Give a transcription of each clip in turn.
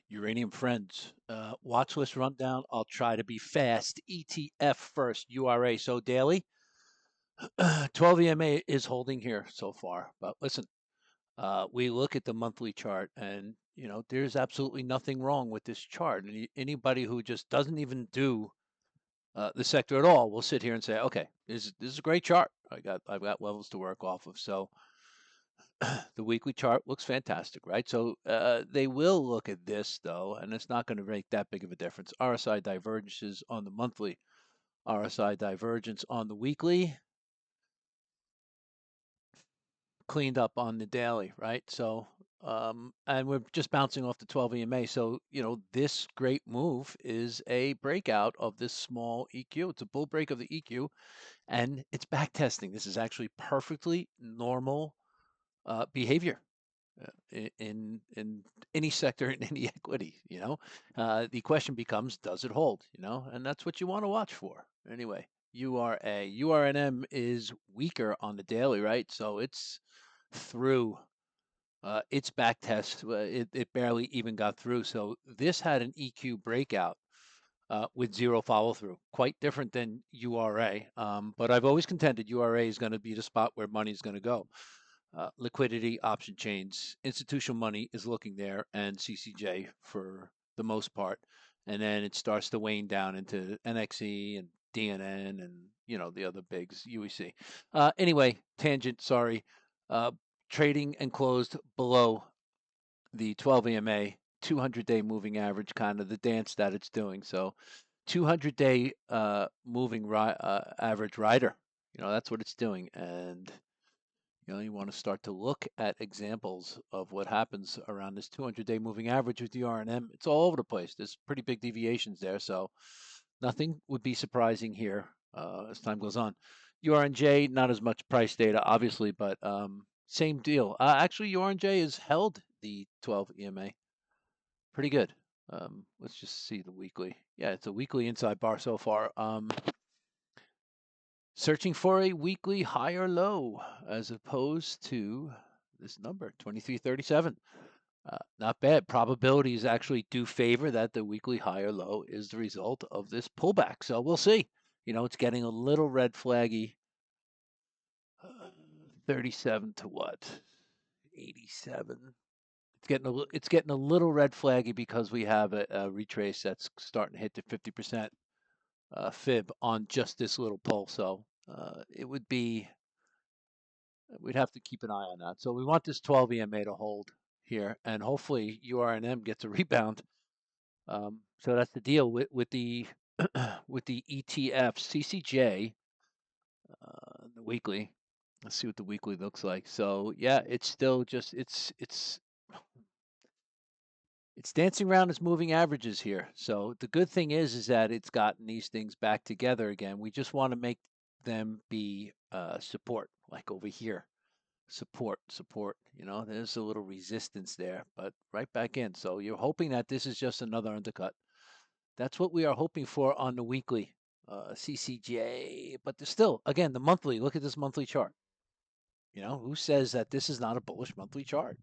Uranium friends, watch list rundown. I'll try to be fast. ETF first, URA. So daily, 12 EMA is holding here so far. But listen, we look at the monthly chart, and there's absolutely nothing wrong with this chart. Anybody who just doesn't even do the sector at all will sit here and say, okay, this is a great chart. I've got levels to work off of. So the weekly chart looks fantastic, right? So they will look at this though, and it's not going to make that big of a difference. RSI divergences on the monthly, RSI divergence on the weekly, cleaned up on the daily, right? So and we're just bouncing off the 12 EMA. So this great move is a breakout of this small EQ. It's a bull break of the EQ, and it's back testing. This is actually perfectly normal behavior in any sector in any equity. The question becomes, does it hold? And that's what you want to watch for. Anyway, URNM is weaker on the daily, right? So it's through its back test. It barely even got through. So this had an EQ breakout with zero follow through. Quite different than URA. But I've always contended URA is going to be the spot where money is going to go. Liquidity, option chains, institutional money is looking there, and CCJ for the most part. And then it starts to wane down into NXE and DNN and the other bigs, UEC. Anyway, tangent. Sorry. Trading and closed below the 12 EMA, 200-day moving average, kind of the dance that it's doing. So 200-day moving average rider, that's what it's doing. And you want to start to look at examples of what happens around this 200-day moving average with the URNM. It's all over the place. There's pretty big deviations there, so nothing would be surprising here as time goes on. URNJ, not as much price data, obviously, but same deal. Actually, URNJ has held the 12 EMA pretty good. Let's just see the weekly. Yeah, it's a weekly inside bar so far. Searching for a weekly high or low as opposed to this number, 2337. Not bad. Probabilities actually do favor that the weekly high or low is the result of this pullback. So we'll see. It's getting a little red flaggy. 37 to what? 87. It's getting a little red flaggy because we have a retrace that's starting to hit the 50% fib on just this little pull. So we'd have to keep an eye on that. So we want this 12 EMA to hold here, and hopefully URNM gets a rebound. So that's the deal with the with the ETF CCJ, the weekly. Let's see what the weekly looks like. So yeah, it's still just it's dancing around its moving averages here. So the good thing is that it's gotten these things back together again. We just want to make them be support, like over here. Support. There's a little resistance there, but right back in. So you're hoping that this is just another undercut. That's what we are hoping for on the weekly CCJ. But there's still, again, the monthly. Look at this monthly chart. Who says that this is not a bullish monthly chart?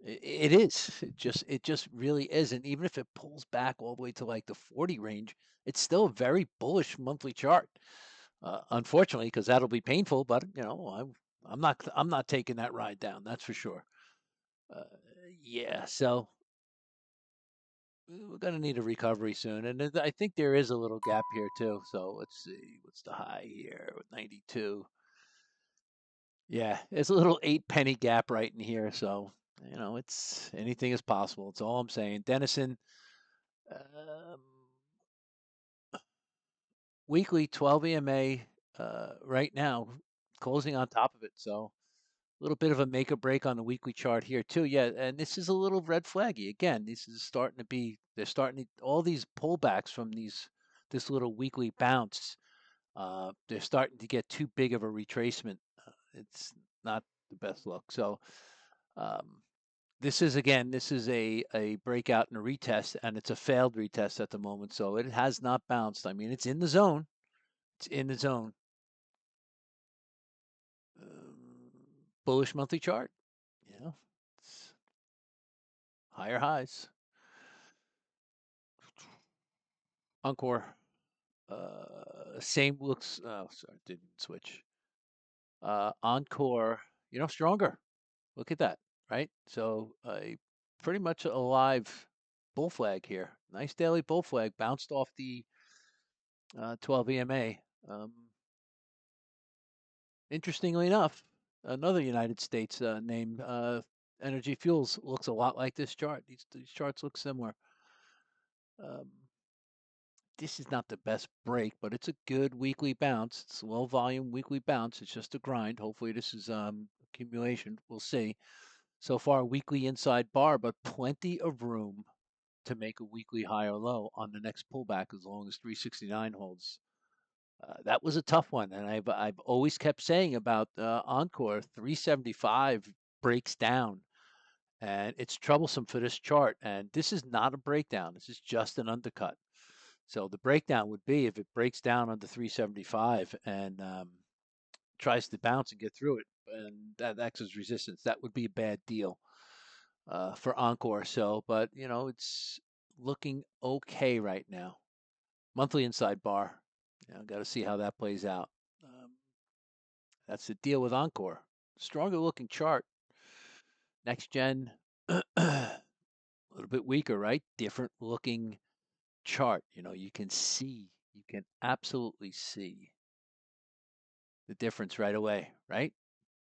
It is. It just really is. And even if it pulls back all the way to like the 40 range, it's still a very bullish monthly chart. Unfortunately, because that'll be painful. But I'm not taking that ride down. That's for sure. Uh, yeah. So we're gonna need a recovery soon, and I think there is a little gap here too. So let's see, what's the high here? 92. Yeah, it's a little 8 penny gap right in here. So it's anything is possible. It's all I'm saying. Denison, um, weekly 12 EMA right now, closing on top of it. So a little bit of a make or break on the weekly chart here too. Yeah, and this is a little red flaggy. Again, this is starting to be they're starting to all these pullbacks from this little weekly bounce. They're starting to get too big of a retracement. It's not the best look. So um, this is a breakout and a retest, and it's a failed retest at the moment. So it has not bounced. I mean, it's in the zone. It's in the zone. Bullish monthly chart. You know, higher highs. Encore, same looks. Oh, sorry, didn't switch. Encore, stronger. Look at that, right? So a pretty much a live bull flag here. Nice daily bull flag, bounced off the 12 EMA. Um, Interestingly enough, another United States name, Energy Fuels, looks a lot like this chart. These charts look similar. Um, this is not the best break, but it's a good weekly bounce. It's a low volume weekly bounce. It's just a grind. Hopefully, this is accumulation. We'll see. So far, weekly inside bar, but plenty of room to make a weekly high or low on the next pullback as long as 369 holds. That was a tough one, and I've always kept saying about Encore 375 breaks down, and it's troublesome for this chart. And this is not a breakdown; this is just an undercut. So the breakdown would be if it breaks down under 375 and tries to bounce and get through it, and that acts as resistance. That would be a bad deal for Encore. So, but it's looking okay right now. Monthly inside bar. Got to see how that plays out. Um, that's the deal with Encore. Stronger looking chart. Next gen, a little bit weaker, right? Different looking chart. You can see, you can absolutely see the difference right away, right?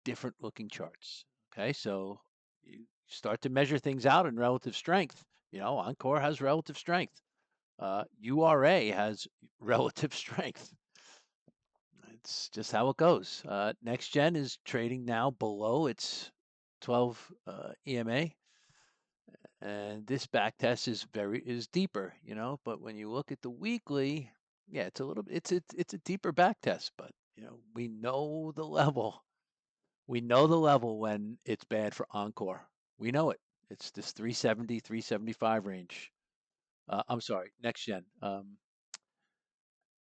Different looking charts. Okay, so you start to measure things out in relative strength. Encore has relative strength. URA has relative strength. It's just how it goes. Next gen is trading now below its 12 EMA, and this back test is deeper, But when you look at the weekly, yeah, it's a little it's a deeper back test, but we know the level. We know the level when it's bad for Encore. We know it. It's this 370, 375 range. I'm sorry, next gen.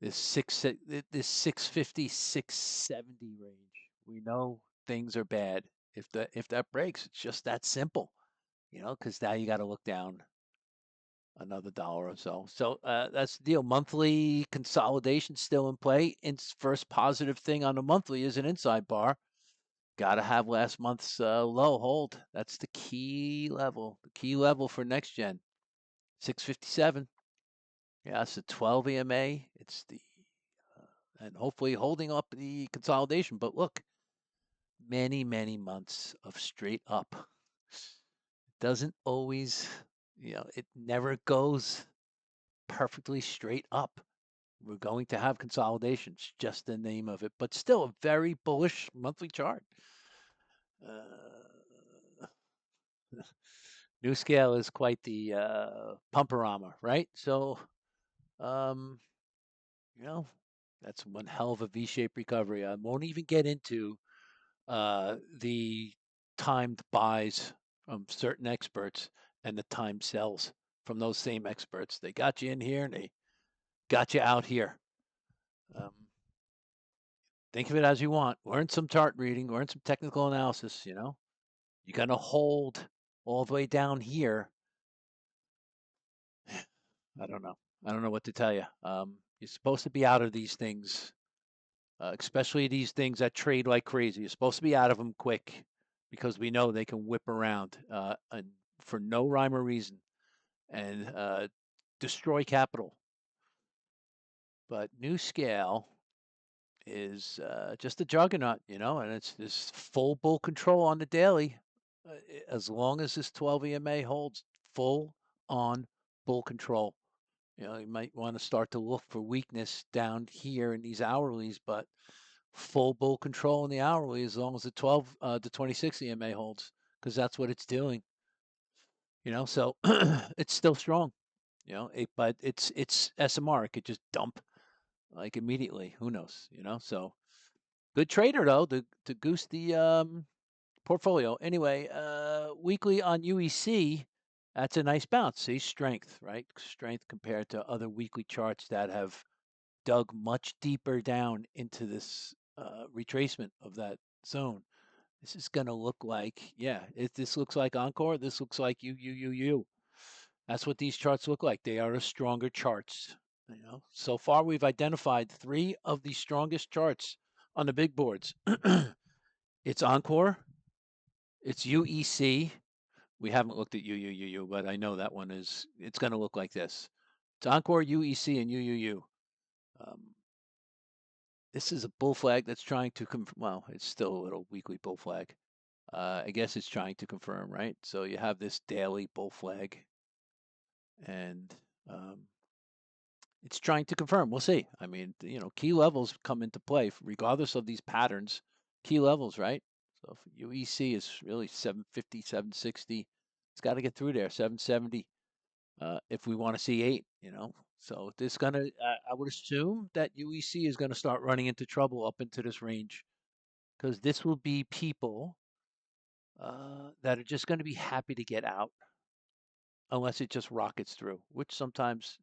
This 650, 670 range. We know things are bad. If that breaks, it's just that simple, because now you got to look down another dollar or so. So that's the deal. Monthly consolidation still in play. First positive thing on the monthly is an inside bar. Got to have last month's low hold. That's the key level. The key level for next gen, 657. Yeah, it's the 12 EMA. It's the and hopefully holding up the consolidation. But look, many, many months of straight up. Doesn't always, it never goes perfectly straight up. We're going to have consolidation. It's just the name of it, but still a very bullish monthly chart. Uh, New scale is quite the pumperama, right? So, um, you know, that's one hell of a V-shaped recovery. I won't even get into the timed buys from certain experts and the timed sells from those same experts. They got you in here and they got you out here. Um, think of it as you want. Learn some chart reading, learn some technical analysis. You're going to hold all the way down here. I don't know. I don't know what to tell you. You're supposed to be out of these things, especially these things that trade like crazy. You're supposed to be out of them quick because we know they can whip around and for no rhyme or reason and destroy capital. But new scale is just a juggernaut, and it's this full bull control on the daily. As long as this 12 EMA holds, full on bull control. You might want to start to look for weakness down here in these hourlies, but full bull control in the hourly as long as the 26 EMA holds, because that's what it's doing. So it's still strong. But it's SMR. It could just dump like immediately. Who knows? So good trader though to goose the portfolio. Anyway, weekly on UEC. That's a nice bounce. See, strength, right? Strength compared to other weekly charts that have dug much deeper down into this retracement of that zone. This is going to look like, yeah, this looks like Encore. This looks like UUUU. That's what these charts look like. They are the stronger charts. So far we've identified 3 of the strongest charts on the big boards. It's Encore, it's UEC. We haven't looked at UUUU, but I know that one is, it's going to look like this. It's Encore, UEC, and UUU. Um, this is a bull flag that's trying to, well, it's still a little weekly bull flag. I guess it's trying to confirm, right? So you have this daily bull flag, and it's trying to confirm. We'll see. I mean, key levels come into play regardless of these patterns. Key levels, right? So if UEC is really 750, 760. It's got to get through there, 770. If we want to see 8. So this gonna, I would assume that UEC is gonna start running into trouble up into this range, because this will be people that are just going to be happy to get out unless it just rockets through, which sometimes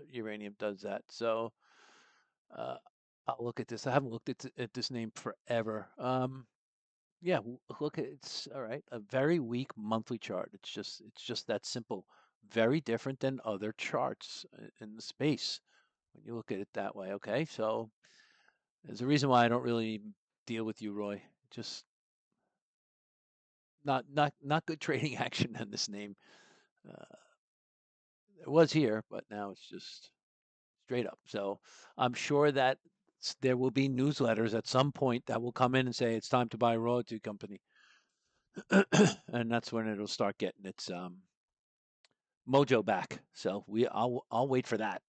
uranium does that. So uh, I'll look at this. I haven't looked at this name forever. Yeah, look at, it's all right. A very weak monthly chart. It's just that simple. Very different than other charts in the space when you look at it that way. Okay, so there's a reason why I don't really deal with UROY. Just not good trading action in this name. Uh, it was here, but now it's just straight up. So I'm sure that there will be newsletters at some point that will come in and say it's time to buy a royalty company, and that's when it'll start getting its mojo back. So I'll wait for that.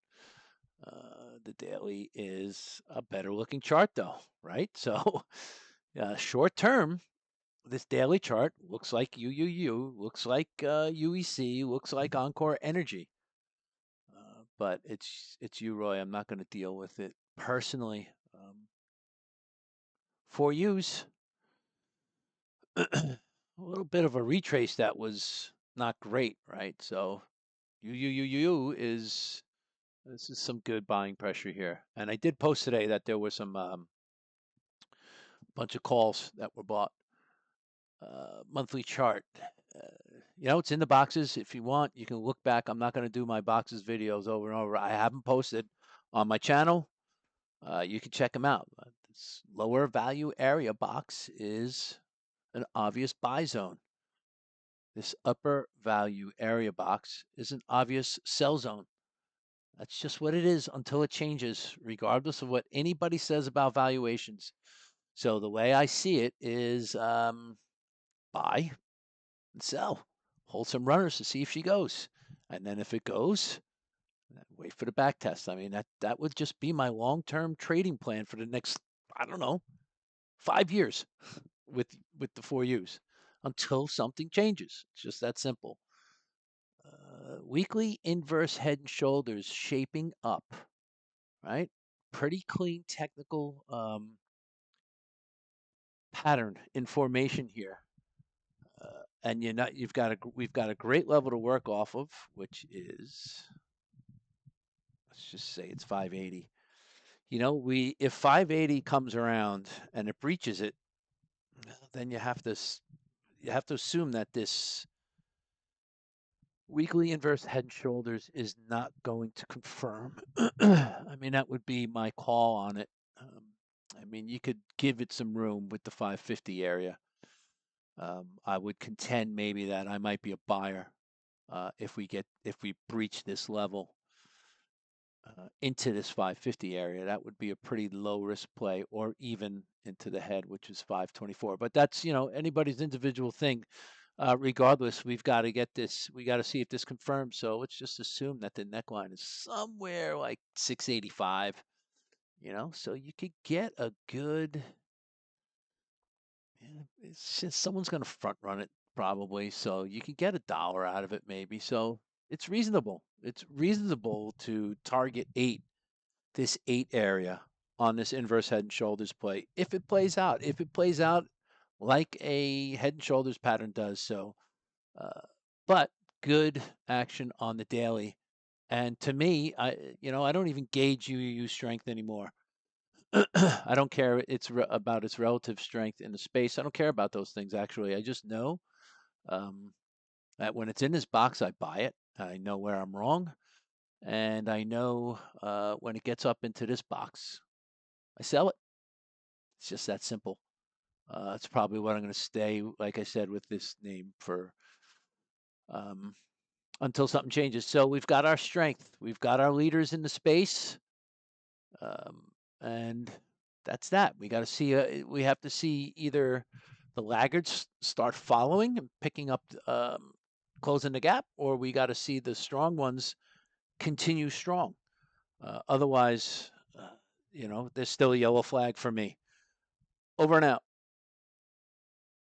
The daily is a better looking chart though, right? So short term, this daily chart looks like UUU, looks like UEC, looks like Encore Energy. But it's UROY. I'm not going to deal with it personally. For use, a little bit of a retrace that was not great, right? So UUUU is, this is some good buying pressure here. And I did post today that there were some bunch of calls that were bought. Monthly chart. It's in the boxes. If you want, you can look back. I'm not going to do my boxes videos over and over. I haven't posted on my channel. You can check them out. This lower value area box is an obvious buy zone. This upper value area box is an obvious sell zone. That's just what it is until it changes, regardless of what anybody says about valuations. So the way I see it is buy and sell. Hold some runners to see if she goes. And then if it goes, wait for the back test. I mean, that would just be my long-term trading plan for the next, I don't know, 5 years with the 4Us until something changes. It's just that simple. Weekly inverse head and shoulders shaping up, right? Pretty clean technical pattern in formation here. And we've got a great level to work off of, which is, let's just say it's 580. If 580 comes around and it breaches it, then you have to assume that this weekly inverse head and shoulders is not going to confirm. I mean, that would be my call on it. I mean, you could give it some room with the 550 area. I would contend maybe that I might be a buyer if we breach this level into this 550 area. That would be a pretty low risk play, or even into the head, which is 524. But that's anybody's individual thing. Regardless, we've got to get this. We got to see if this confirms. So let's just assume that the neckline is somewhere like 685. So you could get a good. It's just someone's going to front run it probably, so you can get $1 out of it maybe. So it's reasonable. It's reasonable to target this 8 area on this inverse head and shoulders play if it plays out. If it plays out like a head and shoulders pattern does, so but good action on the daily. And to me, I don't even gauge UUU strength anymore. I don't care about its relative strength in the space. I don't care about those things actually. I just know um, that when it's in this box, I buy it. I know where I'm wrong, and I know when it gets up into this box, I sell it. It's just that simple. It's probably what I'm going to stay, like I said, with this name for um, until something changes. So we've got our strength, we've got our leaders in the space, um, and that's that. We got to see. We have to see either the laggards start following and picking up, closing the gap, or we got to see the strong ones continue strong. Otherwise, there's still a yellow flag for me. Over and out.